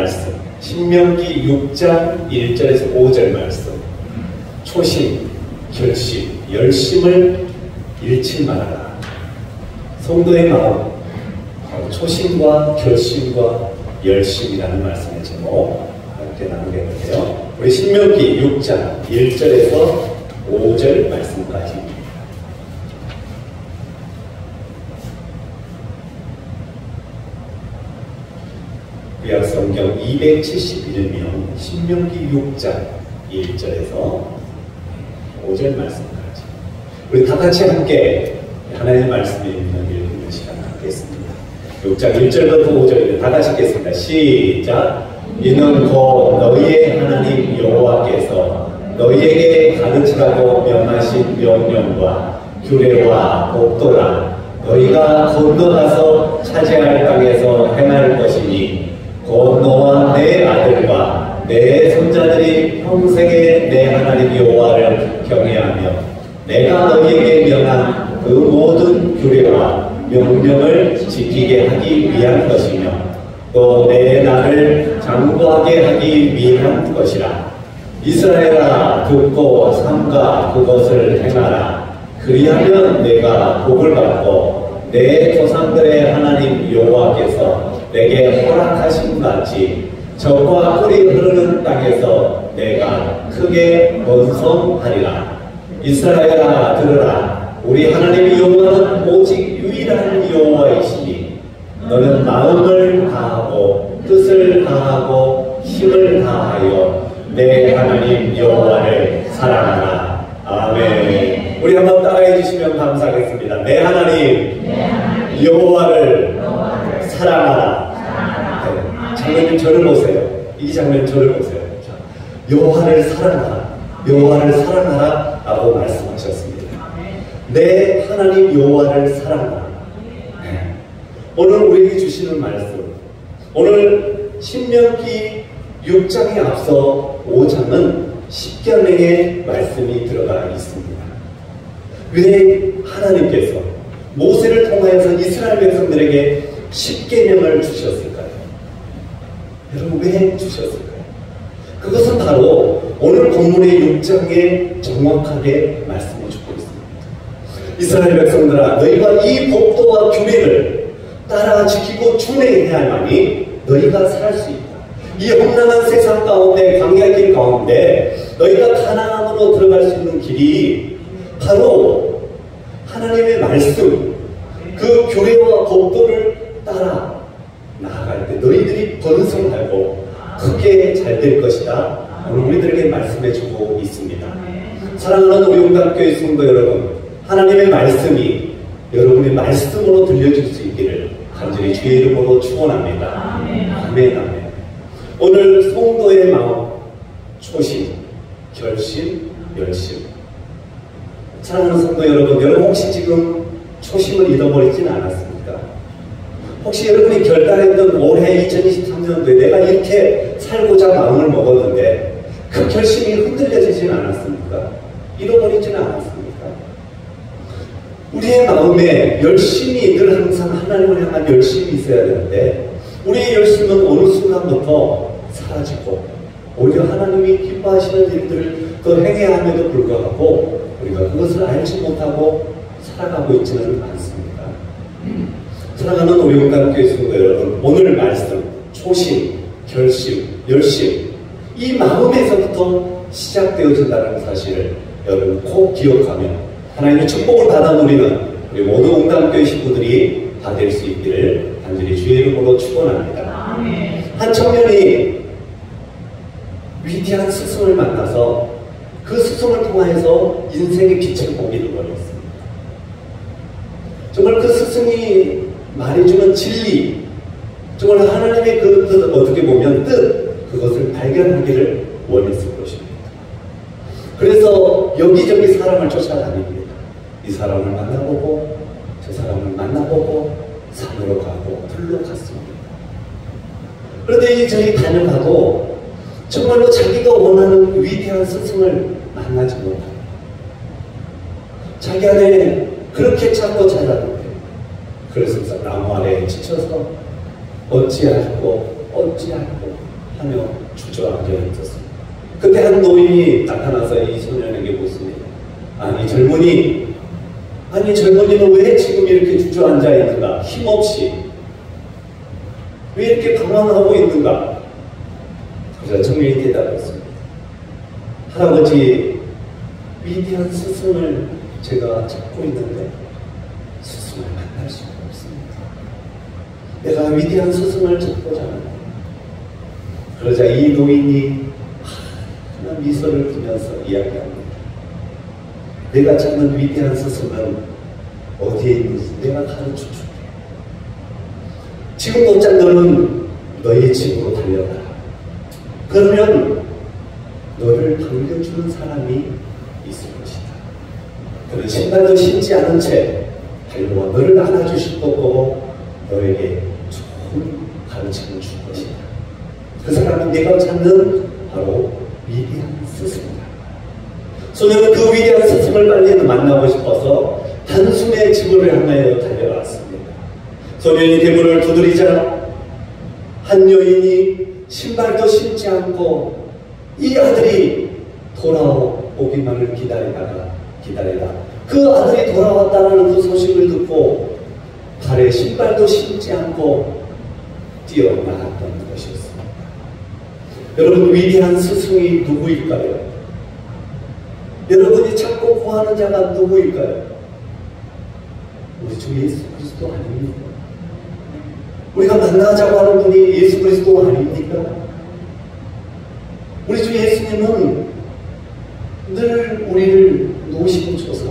말씀, 신명기 6장 1절에서 5절 말씀. 초심, 결심, 열심을 잃지 말아라. 성도의 마음, 초심과 결심과 열심이라는 말씀의 제목 함께 나누게 되는데요. 우리 신명기 6장 1절에서 5절 말씀까지. 구약 성경 271면 신명기 6장 1절에서 5절 말씀까지. 우리 다 같이 함께 하나님의 말씀을 읽는 시간 갖겠습니다. 6장 1절부터 5절을 다 같이 읽겠습니다. 시작. 이는 곧 너희의 하나님 여호와께서 너희에게 가르치라고 명하신 명령과 규례와 법도라. 너희가 건너가서 차지할 땅에서 행할 것이니 곧 너와 내 아들과 내 손자들이 평생에 내 하나님 여호와를 경외하며 내가 너희에게 명한 그 모든 규례와 명령을 지키게 하기 위한 것이며 또 내 나를 장구하게 하기 위한 것이라. 이스라엘아, 듣고 삼가 그것을 행하라. 그리하면 내가 복을 받고 내 조상들의 하나님 여호와께서 내게 허락하신 같이 젖과 꿀이 흐르는 땅에서 내가 크게 번성하리라. 이스라엘아, 들으라. 우리 하나님 여호와는 오직 유일한 여호와이시니 너는 마음을 다하고 뜻을 다하고 힘을 다하여 내 하나님 여호와를 사랑하라. 아멘. 우리 한번 따라해 주시면 감사하겠습니다. 내 하나님 여호와를 사랑하라. 네. 장면님 저를 보세요. 이 장면 저를 보세요. 여호와를 사랑하라. 여호와를 사랑하라 라고 말씀하셨습니다. 내 하나님 여호와를 사랑하라. 네. 오늘 우리에게 주시는 말씀, 오늘 신명기 6장에 앞서 5장은 십계명의 말씀이 들어가 있습니다. 왜 하나님께서 모세를 통하여서 이스라엘 백성들에게 십계명을 주셨을까요? 여러분, 왜 주셨을까요? 그것은 바로 오늘 본문의 6장에 정확하게 말씀해 주고 있습니다. 이스라엘 백성들아, 너희가 이 법도와 규례를 따라 지키고 준행해야만이 너희가 살 수 있다. 이 험난한 세상 가운데, 광야 길 가운데 너희가 가나안으로 들어갈 수 있는 길이 바로 하나님의 말씀, 그 규례와 법도를 따라 나아갈 때 너희들이 번성하고 크게 잘 될 것이다. 오늘 우리들에게 말씀해 주고 있습니다. 사랑하는 우리 용담교회 성도 여러분, 하나님의 말씀이 여러분의 말씀으로 들려줄 수 있기를 간절히 주의 이름으로 축원합니다. 아멘, 아멘. 오늘 성도의 마음, 초심, 결심, 열심. 사랑하는 성도 여러분, 여러분 혹시 지금 초심을 잃어버리진 않았습니까? 혹시 여러분이 결단했던 올해 2023년도에 내가 이렇게 살고자 마음을 먹었는데 그 결심이 흔들려지진 않았습니까? 잃어버리지는 않았습니까? 우리의 마음에 열심이 늘 항상 하나님을 향한 열심이 있어야 되는데 우리의 열심은 어느 순간부터 사라지고 오히려 하나님이 기뻐하시는 일들을 더 행해야 함에도 불구하고 우리가 그것을 알지 못하고 살아가고 있지는 않습니다. 사랑하는 우리 용담교회 성도 여러분, 오늘 말씀, 초심, 결심, 열심, 이 마음에서부터 시작되어진다는 사실을 여러분 꼭 기억하며 하나님의 축복을 받아 누리는 우리 모든 용담교회 식구들이 다 될 수 있기를 간절히 주의 이름으로 축원합니다. 한 청년이 위대한 스승을 만나서 그 스승을 통하여서 인생의 빛을 보게 되어버렸습니다. 정말 그 스승이 말해주는 진리, 정말 하나님의 그 뜻, 어떻게 보면 뜻, 그것을 발견하기를 원했을 것입니다. 그래서 여기저기 사람을 쫓아다닙니다. 이 사람을 만나보고 저 사람을 만나보고 산으로 가고 들로 갔습니다. 그런데 이저리 다녀가도 정말로 자기가 원하는 위대한 스승을 만나지 못합니다. 자기 안에 그렇게 찾고 찾았는데 그래서 나무 아래에 지쳐서 어찌할꼬 하며 주저앉아 있었습니다. 그때 한 노인이 나타나서 이 소년에게 묻습니다. 아니 젊은이는 왜 지금 이렇게 주저앉아 있는가? 힘없이 왜 이렇게 방황하고 있는가? 그래서 청년이 대답했습니다. 할아버지, 위대한 스승을 제가 찾고 있는데 스승을 만날 수가 없습니다. 내가 위대한 스승을 찾고자 합니다. 그러자 이 노인이 환한 미소를 지면서 이야기합니다. 내가 찾는 위대한 스승은 어디에 있는지 내가 가르쳐줄게. 지금 곧장 너는 너의 집으로 달려가라. 그러면 너를 반겨주는 사람이 있을 것이다. 그는 신발도 신지 않은 채 달려와 너를 안아주실 거고 너에게 좋은 가르침을 줄 것이다. 그 사람은 내가 찾는 바로 위대한 스승이다. 소년은 그 위대한 스승을 빨리 만나고 싶어서 단숨에 집을 향하여 달려갔습니다. 소년이 대문을 두드리자 한 여인이 신발도 신지 않고 이 아들이 돌아오기만을 기다리다 그 아들이 돌아왔다는 그 소식을 듣고 발에 신발도 신지 않고 뛰어나갔던 것이었습니다. 여러분, 위대한 스승이 누구일까요? 여러분이 찾고 구하는 자가 누구일까요? 우리 주 예수 그리스도 아닙니까? 우리가 만나자고 하는 분이 예수 그리스도 아닙니까? 우리 주 예수님은 늘 우리를 노시고 조사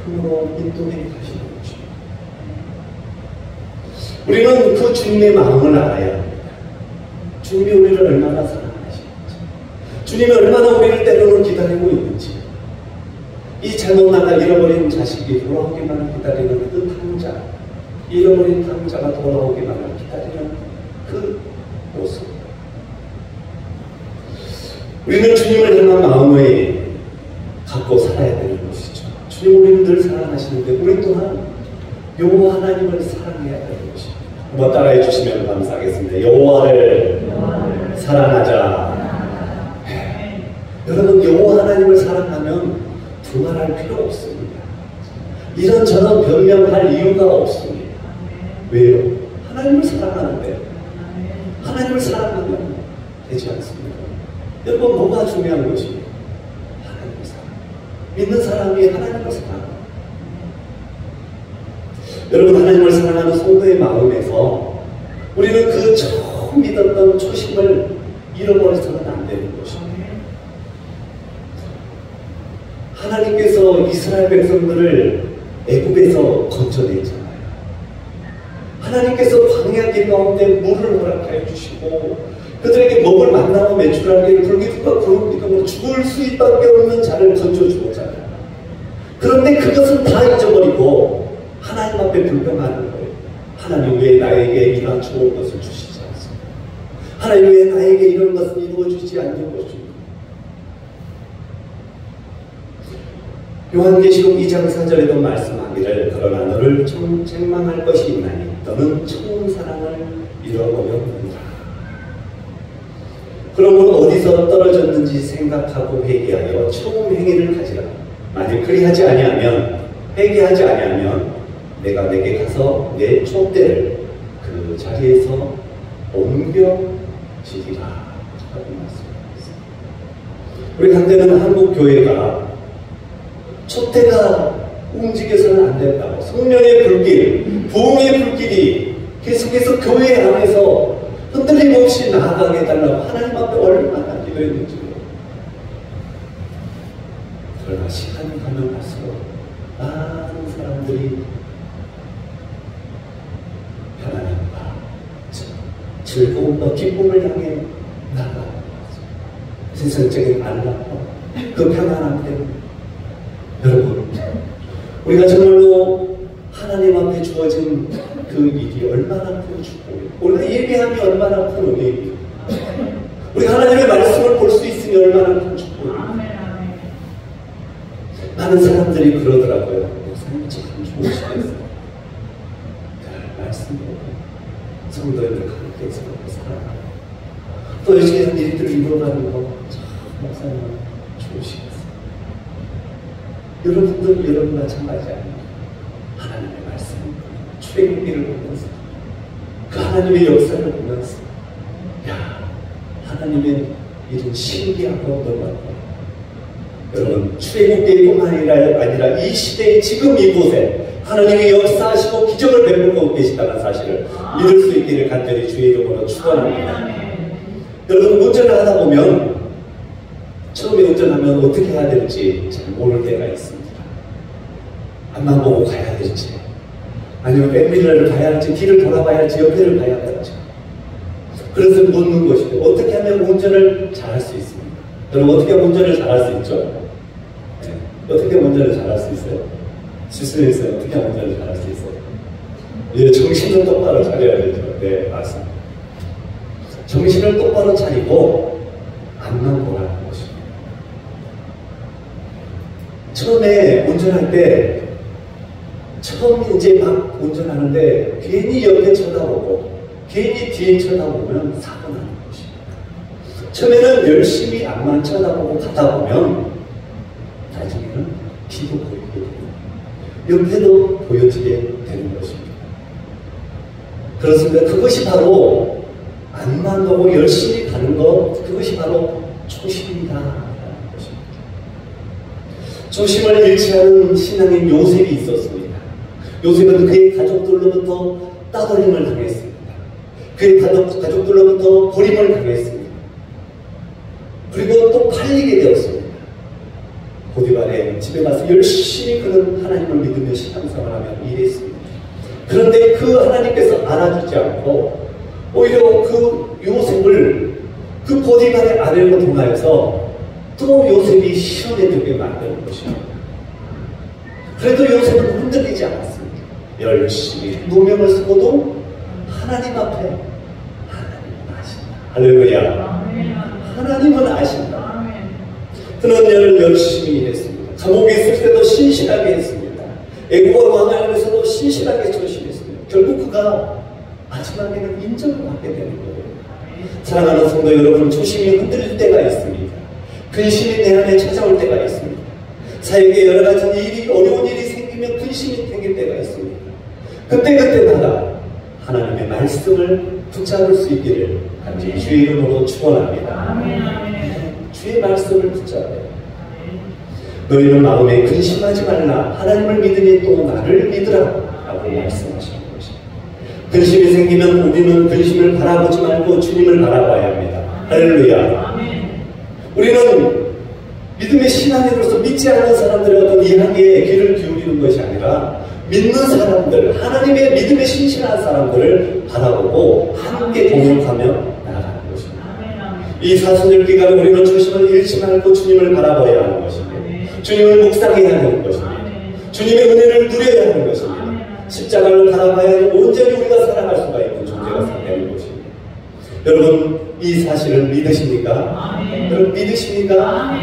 흠으로 인도해 가시는 것입니다. 우리는 그 주님의 마음을 알아야 합니다. 주님이 우리를 얼마나 사랑하시는지, 주님이 얼마나 우리를 때로는 기다리고 있는지, 이 잘못 나가 잃어버린 자식이 돌아오기만을 기다리는 그 탕자, 잃어버린 탕자가 돌아오기만을 기다리는 그 모습. 우리는 주님을 향한 마음을 갖고 살아야 되는 것이죠. 주님 우리는 늘 사랑하시는데 우리 또한 여호와 하나님을 사랑해야 되는 것입니다. 한번 따라해 주시면 감사하겠습니다. 여호와를 사랑하자. 여러분, 여호와 하나님을 사랑하면 두말할 필요 없습니다. 이런저런 변명할 이유가 없습니다. 왜요? 하나님을 사랑하는데 하나님을 사랑하면 되지 않습니까? 여러분, 뭐가 중요한 것입니까? 하나님을 사랑. 믿는 사람이 하나님을 사랑합니다. 여러분, 하나님을 사랑하는 성도의 마음에서 우리는 그 처음 믿었던 초심을 잃어버려서는 안 되는 것입니다. 하나님께서 이스라엘 백성들을 애굽에서 건져냈잖아요. 하나님께서 광야 길 가운데 물을 허락하여 주시고 그들에게 먹을 만나고 매출하게 불기둥과 구름기둥으로 죽을 수밖에 없는 자를 건져주었잖아요. 그런데 그것은 다 잊어버리고 하나님 앞에 불평하는 거예요. 하나님 왜 나에게 이런 좋은 것을 주시지 않습니까? 하나님 왜 나에게 이런 것을 이루어주지 않는 것입니까? 요한계시록 2장 4절에도 말씀하기를 그러나 너를 책망할 것이 있나니 너는 처음 사랑을 잃어버렸느니라. 그러므로 어디서 떨어졌는지 생각하고 회개하여 처음 행위를 가지라. 만일 그리하지 아니하면 회개하지 아니하면 내가 내게 가서 내 촛대를 그 자리에서 옮겨지리라 하고 말씀하셨습니다. 우리 강대는 한국 교회가 촛대가 움직여서는 안 된다고, 성령의 불길, 부흥의 불길이 계속해서 교회 안에서 흔들림 없이 나아가게 해달라고 하나님 앞에 얼마나 기도했는지. 그러나 시간이 가면 갈수록 많은 사람들이 편안함과 즐거움과 기쁨을 향해 나아가는 거죠. 세상적인 안락과 그 편안함 때문에. 여러분, 우리가 정말로 하나님 앞에 주어진 그 일이 얼마나 큰 축복이에요. 우리가 예배함이 얼마나 큰 은혜입니까? 우리가 하나님의 말씀을 볼 수 있으니 얼마나 큰 축복입니까? 많은 사람들이 그러더라고요. 목사님 참 좋으시겠어요. 말씀으로 성도들을 함께 살아가고 또 열심히 한 일들을 이루어가는 거 참 목사님은 좋으시겠어요. 여러분들 여러분 마찬가지 아닙니까? 하나님의 말씀, 출애굽기를 보면서 그 하나님의 역사를 보면서 야, 하나님의 이런 신기하고 놀랍고 여러분 출애굽기뿐만 아니라 이 시대에 지금 이곳에 하나님이 역사하시고 기적을 베풀고 계시다는 사실을 믿을 수 있기를 간절히 주의 이름으로 축원합니다. 여러분 운전을 하다 보면 처음에 운전하면 어떻게 해야 될지 잘 모를 때가 있습니다. 앞만 보고 가야 될지 아니면 백미러를 봐야 할지 뒤를 돌아봐야 할지 옆에를 봐야 할지 그래서 묻는 것이죠. 어떻게 하면 운전을 잘할 수 있습니까? 여러분 어떻게 하면 운전을 잘할 수 있죠? 네. 어떻게 하면 운전을 잘할 수 있어요? 실수했어요. 어떻게 하면 운전을 잘할 수 있어요? 예, 정신을 똑바로 차려야 되죠. 네, 맞습니다. 정신을 똑바로 차리고 앞만 보라는 것입니다. 처음에 운전할 때 처음 이제 막 운전하는데 괜히 옆에 쳐다보고 괜히 뒤에 쳐다보면 사고 나는 것입니다. 처음에는 열심히 앞만 쳐다보고 가다 보면 나중에는 뒤도 보이게 되고 옆에도 보여지게 되는 것입니다. 그렇습니다. 그것이 바로 앞만 보고 열심히 가는 것, 그것이 바로 초심이다라는 것입니다. 초심을 잃지 않은 신앙인 요셉이 있었습니다. 요셉은 그의 가족들로부터 따돌림을 당했습니다. 그의 가족들로부터 버림을 당했습니다. 그리고 또 팔리게 되었습니다. 보디발의 집에 가서 열심히 그는 하나님을 믿으며 신앙생활을 하며 일했습니다. 그런데 그 하나님께서 알아주지 않고 오히려 그 요셉을 그 보디발의 아내로 통하여서 또 요셉이 시험에 들게 만드는 것입니다. 그래도 요셉은 흔들리지 않았습니다. 열심히 누명을 쓰고도 하나님 앞에 하나님은 아신다. 할렐루야. 하나님은 아신다. 그는 열심히 일했습니다. 감옥에 있을 때도 신실하게 했습니다. 애국과 왕하에서도 신실하게 조심했습니다. 결국 그가 마지막에는 인정을 받게 되는 거예요. 사랑하는 성도 여러분, 초심이 흔들릴 때가 있습니다. 근심이 내 안에 찾아올 때가 있습니다. 사역에 여러 가지 일이 어려운 일이 생기면 근심이 생길 때가 있습니다. 그때마다 하나님의 말씀을 붙잡을 수 있기를 간절히 주의 이름으로 축원합니다. 주의 말씀을 붙잡아요. 너희는 마음에 근심하지 말라. 하나님을 믿으니 또 나를 믿으라 라고 말씀하시는 것입니다. 근심이 생기면 우리는 근심을 바라보지 말고 주님을 바라봐야 합니다. 할렐루야. 우리는 믿음의 신앙인으로서 믿지 않는 사람들의 어떤 이야기에 귀를 기울이는 것이 아니라 믿는 사람들, 하나님의 믿음에 신실한 사람들을 바라보고 함께 동역하며 나아가는 것입니다. 이 사순절 기간에 우리는 초심을 잃지 말고 주님을 바라봐야 하는 것입니다. 주님을 묵상해야 하는 것입니다. 주님의 은혜를 누려야 하는 것입니다. 십자가를 바라봐야 온전히 우리가 살아갈 수가 있는 존재가 되는 것입니다. 여러분 이 사실을 믿으십니까? 여러분 믿으십니까?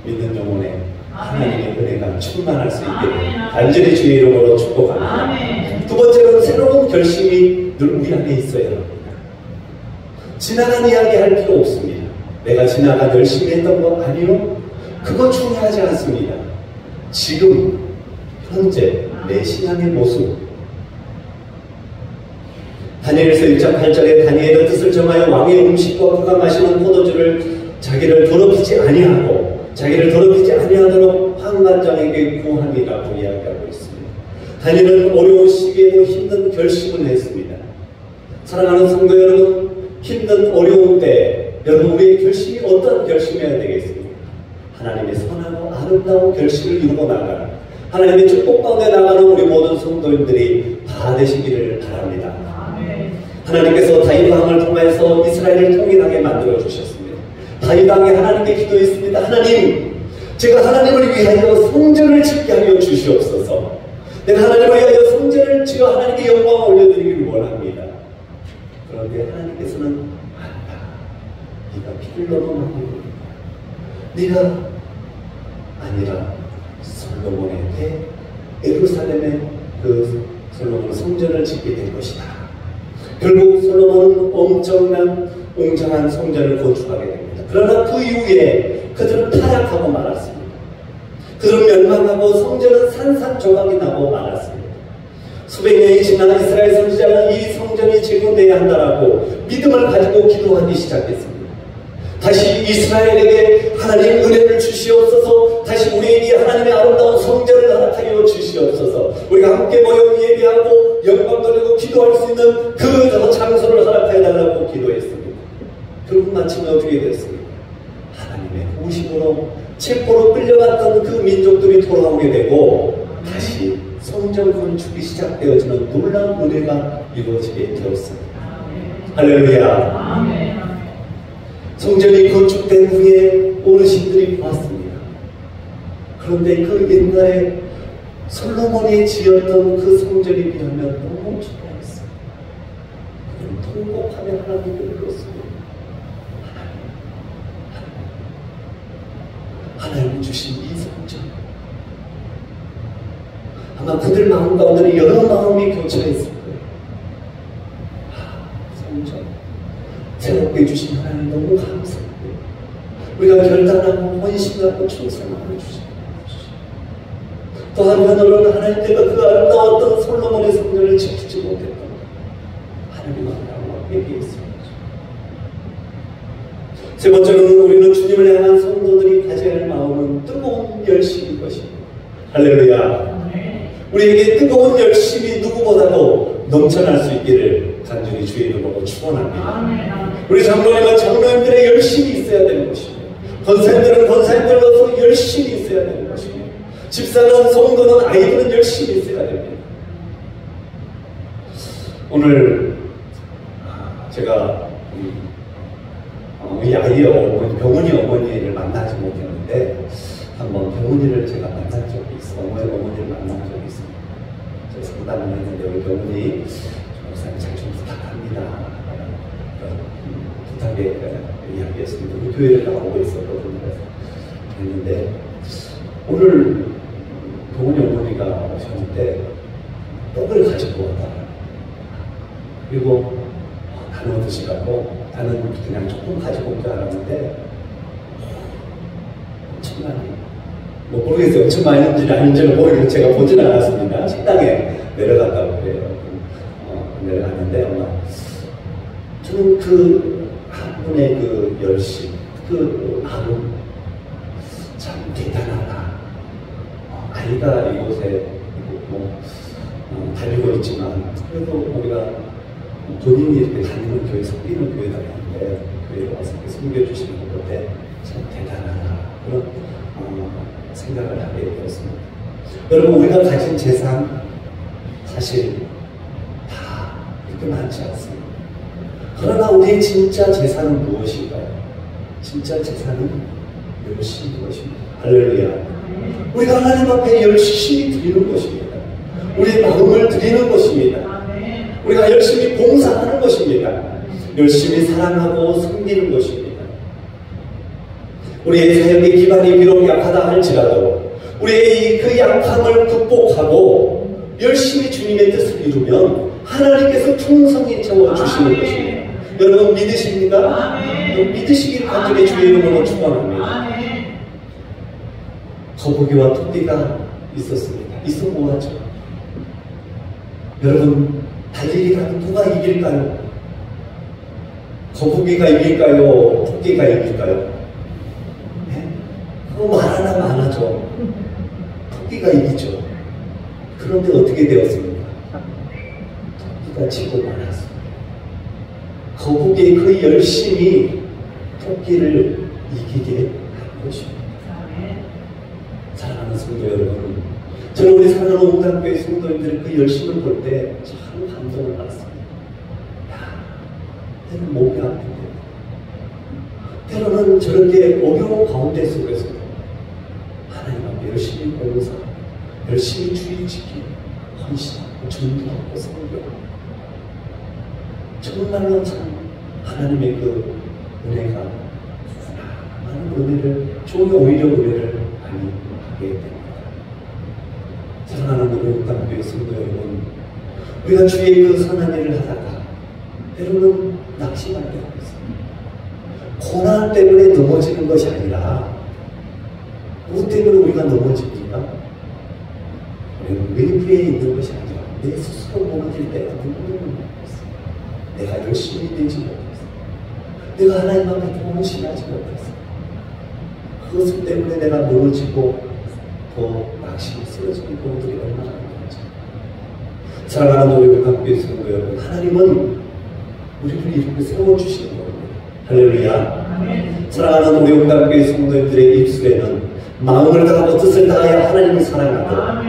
믿는 영혼에 하나님의 은혜가 충만할 수 있게 간절히 주의 이름으로 축복합니다. 두 번째는 새로운 결심이 늘 우리 안에 있어야 합니다. 지나간 이야기 할 필요 없습니다. 내가 지나간 열심히 했던 거 아니요? 그건 중요하지 않습니다. 지금 현재 내 신앙의 모습. 다니엘서 1장 8절에 다니엘의 뜻을 정하여 왕의 음식과 그가 마시는 포도주를 자기를 더럽히지 아니하도록 환관장에게 구함이라고 이야기하고 있습니다. 다니엘은 어려운 시기에도 힘든 결심을 했습니다. 사랑하는 성도 여러분, 힘든 어려운 때 여러분 우리의 결심이 어떤 결심이어야 되겠습니까? 하나님의 선하고 아름다운 결심을 이루고 나가는 하나님의 축복 가운데 나가는 우리 모든 성도님들이 다 되시기를 바랍니다. 하나님께서 다윗 왕을 통해서 이스라엘을 통일하게 만들어 주셨습니다. 다윗 왕이 하나님께 기도했습니다. 하나님, 제가 하나님을 위하여 성전을 짓게 하여 주시옵소서. 내가 하나님을 위하여 성전을 지어 하나님께 영광을 올려드리기를 원합니다. 그런데 하나님께서는 안다. 네가 피를 너무 많이 흘린다. 네가 아니라 솔로몬의 때 예루살렘에 그 솔로몬 성전을 짓게 될 것이다. 결국 솔로몬은 엄청난 웅장한 성전을 건축하게 됩니다. 그러나 그 이후에 그들은 타락하고 말았습니다. 그들은 멸망하고 성전은 산산조각이 나고 말았습니다. 수백 년이 지나 이스라엘 선지자는 이 성전이 재건되어야 한다라고 믿음을 가지고 기도하기 시작했습니다. 다시 이스라엘에게 하나님 은혜를 주시옵소서, 다시 우리에게 하나님의 아름다운 성전을 허락하여 주시옵소서, 우리가 함께 모여 예배하고 영광 돌리고 기도할 수 있는 그 장소를 허락하여 달라고 기도했습니다. 결국 마침내 어떻게 됐습니까? 하나님의 도우심으로 체포로 끌려갔던 그 민족들이 돌아오게 되고 다시 성전 건축이 시작되어지는 놀라운 은혜가 이루어지게 되었습니다. 할렐루야. 성전이 건축된 후에 어르신들이 보았습니다. 그런데 그 옛날에 솔로몬이 지었던 그 성전에 비하면 너무 초라했어요. 통곡하며 하나님을 불렀습니다. 하나님 주신 이 성전, 아마 그들 마음 가운데는 여러 마음이 교차했을 거예요. 성전 새롭게 주신 하나님 너무 감사합니다. 우리가 결단하고 헌신하고 충성하고 주시고, 또 한편으로는 하나님께서 그 아름다웠던 솔로몬의 성전을 지키지 못했던 하나님 앞에 회개했습니다. 세 번째로는 우리는 주님을 향한 성도들이 가져야 할 마음은 뜨거운 열심인 것입니다. 할렐루야. 우리에게 뜨거운 열심이 누구보다도 넘쳐날 수 있기를 간절히 주의 이름으로 축원합니다. 우리 장로님과 장로님들의 열심이 있어야 되는 것입니다. 권사님들은 권사님들로서 열심이 있어야 되는 것입니다. 집사는 성도는 아이들은 열심히 있어야 됩니다. 오늘 제가 이 아이의 어머니, 병원이 어머니를 만나지 못했는데 한번 병원이를 제가 만난 적이 있어요. 어머니를 만난 적이 있습니다. 제가 상담을 했는데 우리 병원이 목사님 잘 좀 부탁합니다. 부탁에 이야기했습니다. 우리 교회를 나오고 있었거든요. 그랬는데 오늘 병원이 어머니가 오셨는데 떡을 가지고 왔다. 그리고 나눠 드시라고, 나는 그냥 조금 가지고 온 줄 알았는데 엄청 많이, 뭐 모르겠어요. 엄청 많이 했는지 아닌지는 모르겠어요. 제가 보지는 않았습니다. 식당에 내려갔다고 그래요. 내려갔는데 아마 저는 그 한 분의 그 열심, 그 마음 참 대단하다. 아이가 이곳에 달리고 있지만 그래도 우리가 본인이 이렇게 다니는 교회, 섬기는 교회 다니는데 교회에 와서 섬겨주시는 것 같아 참 대단하다. 그런 생각을 하게 되었습니다. 여러분, 우리가 가진 재산 사실 다 그렇게 많지 않습니다. 그러나 우리의 진짜 재산은 무엇인가요? 진짜 재산은 열심인 것입니다. 할렐루야. 우리가 하나님 앞에 열심히 드리는 것입니다. 우리의 마음을 드리는 것입니다. 우리가 열심히 봉사하는 것입니다. 열심히 사랑하고 섬기는 것입니다. 우리의 사역의 기반이 비록 약하다 할지라도 우리의 그 약함을 극복하고 열심히 주님의 뜻을 이루면 하나님께서 풍성히 채워주시는 것입니다. 여러분 믿으십니까? 믿으시길 간절히 주의 이름으로 축원합니다. 거북이와 토끼가 있었습니다. 있어 뭐하죠? 여러분, 달리기가 누가 이길까요? 거북이가 이길까요? 토끼가 이길까요? 네? 그거 말하나 많아죠. 토끼가 이기죠. 그런데 어떻게 되었습니까? 토끼가 지고 말았습니다. 거북이의 그 열심이 토끼를 이기게 한 것입니다. 사랑하는 성도 여러분, 저는 우리 사랑하는 옹단교회 성도님들의 그 열심을 볼 때 참 감동을 받았습니다. 야, 때는 몸이 아픈데, 때로는 저렇게 어려운 가운데 속에서 하나님 앞에 열심히 봉사, 열심히 주의 지키고 헌신하고 전도하고 섬기고, 정말로 참 하나님의 그 은혜가 많은 은혜를, 좋은 오히려 은혜를 많이 하게 됩니다. 사랑하는 우리 옥당교회 성도 여러분, 우리가 주의 그 선한 일을 하다가 때로는 낙심할 때가 있어요. 고난 때문에 넘어지는 것이 아니라 무엇 때문에 우리가 넘어집니까? 우리는 외부에 있는 것이 아니라 내 스스로 넘어질 때가 눈물을 먹었어요. 내가 열심히 되지 못했어요. 내가 하나님 앞에 동심하지 못했어요. 그것 때문에 내가 멀어지고 더 낙심이 쓰러지는 경우들이 얼마나 많은지. 사랑하는 우리 각교의 성도 여러분, 하나님은 우리를 이렇게 세워주시는 겁니다. 할렐루야. 사랑하는 우리 각교의 성도님들의 입술에는 마음을 다하고 뜻을 다하여 하나님을 사랑하고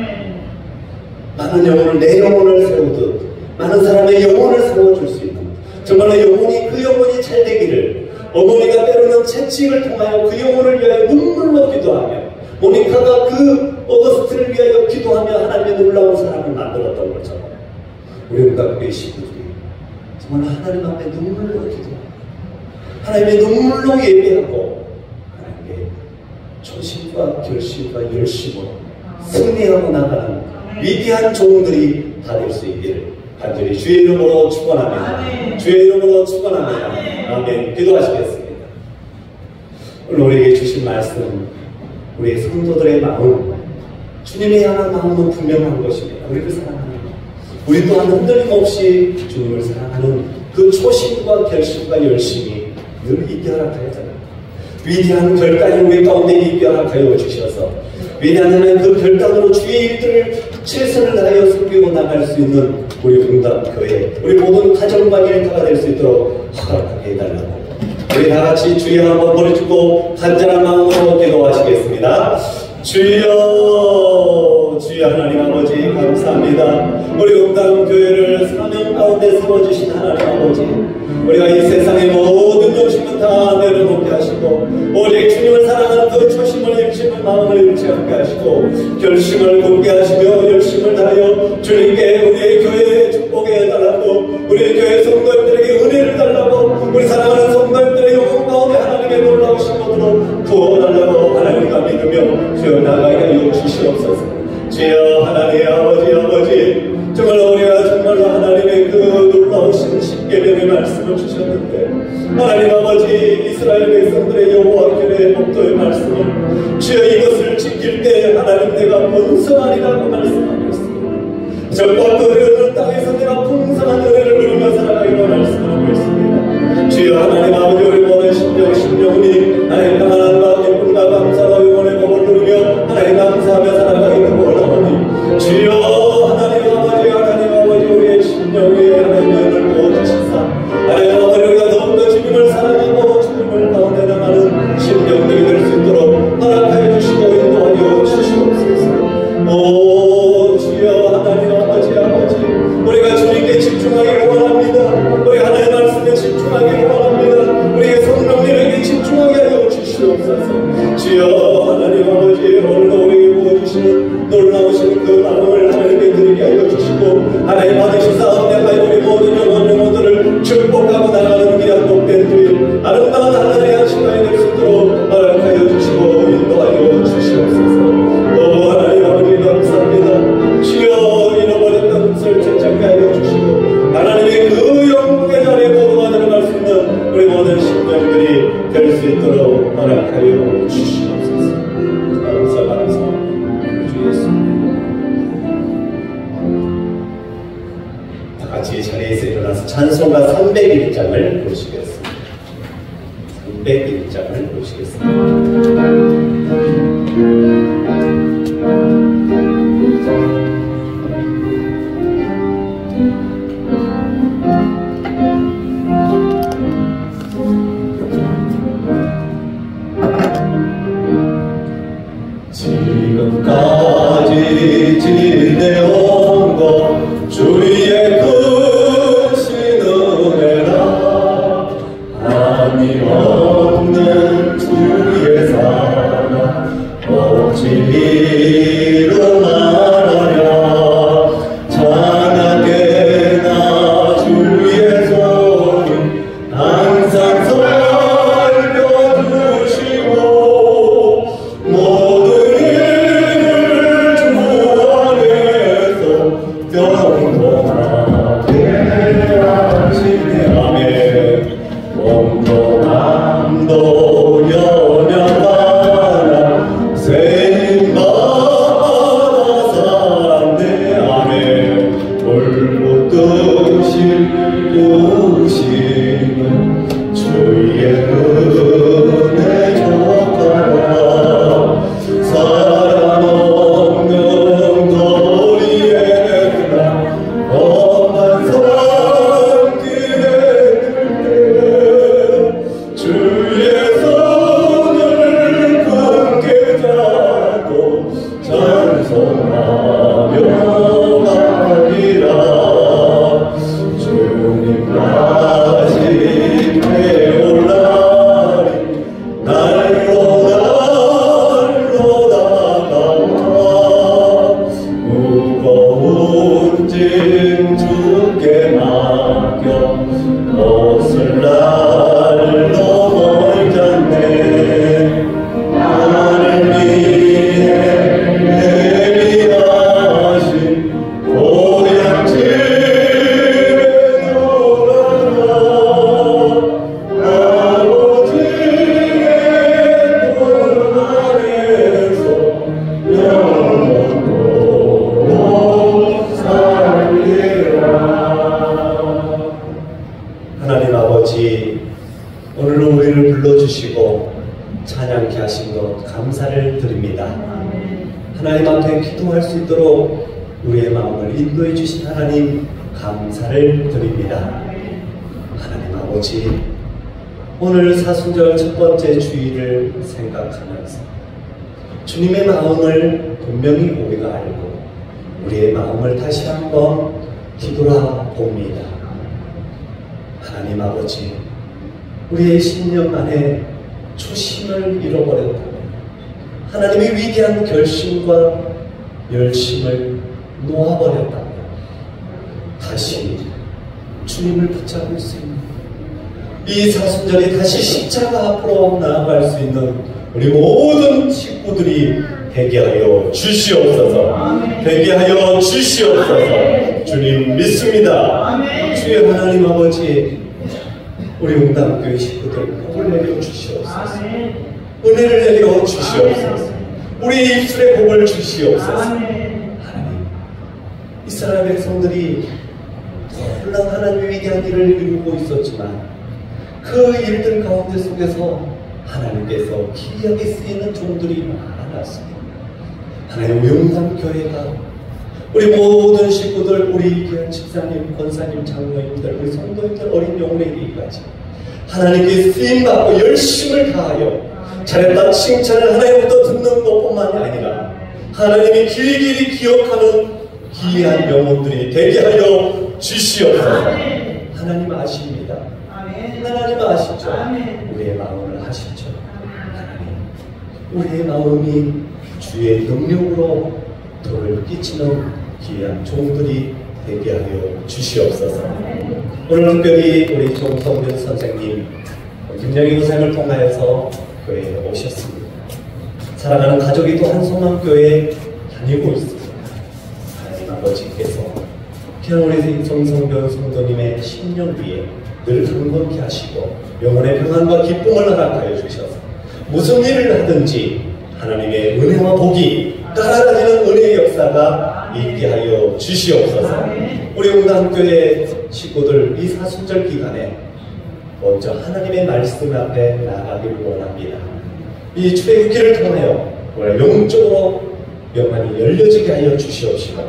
많은 영혼을, 내 영혼을 세우듯 많은 사람의 영혼을 세워줄 수 있는, 정말로 그 영혼이 잘 되기를, 어머니가 때로는 채찍을 통하여 그 영혼을 위하여 눈물로 기도하며, 모니카가 그 어거스트를 위하여 기도하며 하나님의 놀라운 사랑을 만들었던 것처럼 우리 각교의 식구들이 정말 하나님 앞에 눈물로 기도하고 하나님의 눈물로 예배하고 하나님의 초심과 결심과 열심으로 승리하고 나가는 위대한 종들이 다 될 수 있기를 간절히 주의 이름으로 축원합니다. 주의 이름으로 축원합니다. 아멘. 기도하시겠습니다. 오늘 우리에게 주신 말씀, 우리의 성도들의 마음, 주님의 향한 마음은 분명한 것입니다. 우리를 사랑하는 것, 우리 또한 흔들림 없이 주님을 사랑하는 그 초심과 결심과 열심이 늘 있게 허락하였잖아요. 위대한 결단이 우리 가운데 있게 허락하여 주셔서 위대한 하나님 그 결단으로 주의 일들을 최선을 다하여 섬기고 나갈 수 있는 우리 응답교회, 우리 모든 가정과 일터가 될 수 있도록 허락하게 해달라고 우리 다같이 주여 한번 머리 죽고 간절한 마음으로 기도하시겠습니다. 주여, 주여 하나님 아버지 감사합니다. 우리 응답교회를 사명 가운데 세워주신 하나님 아버지, 우리가 이 세상의 모든 욕심은 다 내려놓게 하시고 오직 주님을 사랑하는 그 초심을 일치는 마음을 일치 않게 하시고 결심을 굳게 하시며 열심을 다하여 주님께 우리의 교회에 축복해 해달라고, 우리의 교회 성도님들에게 은혜를 달라고, 우리 사랑하는 성도님들의 영혼 가운데 하나님의 놀라우신 것으로 구원하려고 하나님과 믿으며 주여 나가게 하여 주시옵소서. 주여 하나님 아버지 정말로 우리가 정말로 하나님의 그 놀라우신 십계명의 말씀을 주셨는데 하나님 아버지 이스라엘 백성들의 여호와 길의 법도의 말씀을 주여 이것을 지킬 때 하나님 내가 번성하리라고 말씀하고 있습니다. 적과 그 흐르는 땅에서 내가 풍성한 은혜를 누리며 살아가기로 말씀하고 있습니다. 주여 하나님 아버지 우리 모든 심령이 하나님 평안함과 기쁨과 감사와 영원의 복을 누리며 하나님 감사하며 살아가기를 원하오니 주여 하나님 아버지 우리의 심령에 하나님의 은혜를 부어주시사 하나님 아버지 우리가 더욱더 주님을 사랑하고 주님을 가운데 나가는 심령들이 될 수 있도록 허락하여 주시고 인도하여 주시옵소서. 오 주여 하나님 아버지 우리가 주님께 집중하기를 원합니다. 우리 하나님의 말씀에 집중하기를 원합니다. 우리의 성령님에게 집중하게 하여 주시옵소서. 주여 하나님 아버지 오늘도 우리에게 부어주시는 놀라우신 그 마음을 하나님께 드리게 하여 주시고 하나님 받으시사옵나이다. 우리 모든 영혼들을 축복하고 나가는 귀한 복된 주일 아름다운 하나님의 한 시간이 될 수 있도록 허락하여 주시고 인도하여 주시옵소서. 오 하나님 아버지 감사합니다. 주여 잃어버렸던 것을 되찾게 하여 주시고 하나님의 그 영광의 자리에 모두가 들어갈 수 있는 우리 모든 심령들이 될 수 있도록 허락하여 주시옵소서. 감사 주 예수. 다 같이 자리에서 일어나서 찬송가 301장을 보시겠습니다. 301장을 보시겠습니다. 지금까지 지내온 것 주의 크신 은혜라 한이 없는 주의 사랑 어찌 이루 말하랴 찬양되나 주의 손이 항상 살펴주시고 모든 영원하게 하시네. 영도 남도 연약하나 생마다 산 내 안에 돌고 뜨시는 주의 은혜 족하라. 사랑 없는 거리에 험한 산길에 주의 손을 굳게 잡고 찬송하며 가리라. 주님 다시 되올라리 날로 다가와 무거운 짐 주께 맡겨 옷을 날로 멀잖네. 나를 위해 예비하신 고향집에 돌아가 아버지의 볼 아래서 영원토록 살리라. 하나님 아버지, 오늘도 우리를 불러주시고 찬양케 하신 것 감사를 드립니다. 하나님 앞에 기도할 수 있도록 우리의 마음을 인도해 주신 하나님 감사를 드립니다. 하나님 아버지, 오늘 사순절 첫 번째 주일을 생각하면서 주님의 마음을 분명히 우리가 알고 우리의 마음을 다시 한번 뒤돌아봅니다. 하나님 아버지, 우리의 신령 안에 초심을 잃어버렸다면, 하나님의 위대한 결심과 열심을 놓아버렸다면 다시 주님을 붙잡을 수 있는 이 사순절이 다시 십자가 앞으로 나아갈 수 있는 우리 모든 식구들이 되게 하여 주시옵소서. 되게 하여 주시옵소서. 주님 믿습니다. 주의 하나님 아버지, 우리 웅담교회 식구들 복을 내려 주시옵소서. 은혜를 내려 주시옵소서. 우리 입술에 복을 주시옵소서. 하나님, 이스라엘 백성들이 놀라운 하나님의 위대한 일을 이루고 있었지만 그 일들 가운데 속에서 하나님께서 기이하게 쓰이는 종들이 많았습니다. 하나님, 웅담교회가 우리 모든 식구들, 우리 귀한 집사님, 권사님, 장로님들, 우리 성도님들, 어린 영혼에 이르기까지 하나님께 쓰임받고 열심을 다하여 잘했다 칭찬을 하나님부터 듣는 것뿐만이 아니라 하나님이 길이 기억하는 귀한 영혼들이 되게 하여 주시옵소서. 하나님 아십니다. 하나님 아시죠? 우리의 마음을 아시죠? 하나님, 우리의 마음이 주의 능력으로 돌을 끼치는 귀한 종들이 되게 하여 주시옵소서. 오늘 특별히 우리 정성균 선생님 김영희 교사님을 통하여서 교회에 오셨습니다. 사랑하는 가족이 또 한송암교회에 다니고 있습니다. 하나님 아버지께서 귀한 우리 정성균 성도님의 10년 위에 늘 강건케 하시고 영혼의 평안과 기쁨을 허락하여 주셔서 무슨 일을 하든지 하나님의 은혜와 복이 따라다니는 은혜의 역사가 있게 하여 주시옵소서. 우리 웅담교회 식구들 이 사순절 기간에 먼저 하나님의 말씀 앞에 나가기를 원합니다. 이 출애굽기를 통하여 영적으로 영안이 열려지게 하여 주시옵시고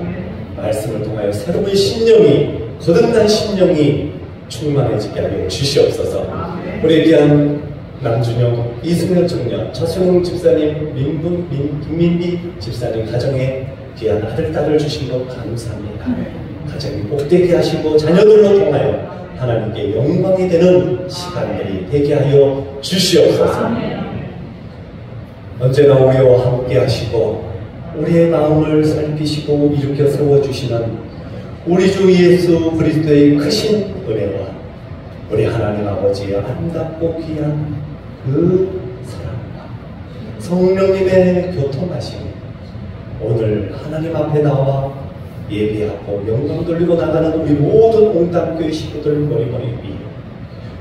말씀을 통하여 새로운 심령이, 거듭난 심령이 충만해지게 하여 주시옵소서. 우리 귀한 남준영, 이승현 청년, 차수용 집사님, 김민비 집사님 가정에 귀한 아들, 딸을 주신 것 감사합니다. 가정이 복되게 하시고 자녀들로 통하여 하나님께 영광이 되는 시간들이 되게 하여 주시옵소서. 언제나 우리와 함께 하시고 우리의 마음을 살피시고 일으켜 세워주시는 우리 주 예수 그리스도의 크신 은혜와 우리 하나님 아버지의 아름답고 귀한 그 사랑과 성령님의 교통하심, 오늘 하나님 앞에 나와 예배하고 영광 돌리고 나가는 우리 모든 웅담교회 식구들 머리머리 위,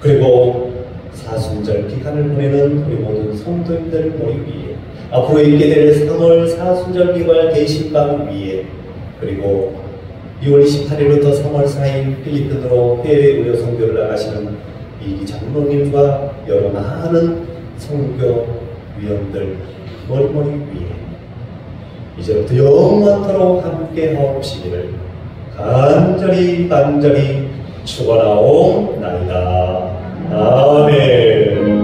그리고 사순절 기간을 보내는 우리 모든 성도님들 머리 위에, 앞으로 있게 될 3월 사순절 기간 대신방 위에, 그리고 2월 28일부터 3월 4일 필리핀으로 해외 의료 선교를 나가시는 이기 장로님과 여러 많은 선교 위원들 머리 위에 이제부터 영원토록 함께 하옵시기를 간절히 축원하옵나이다. 아멘.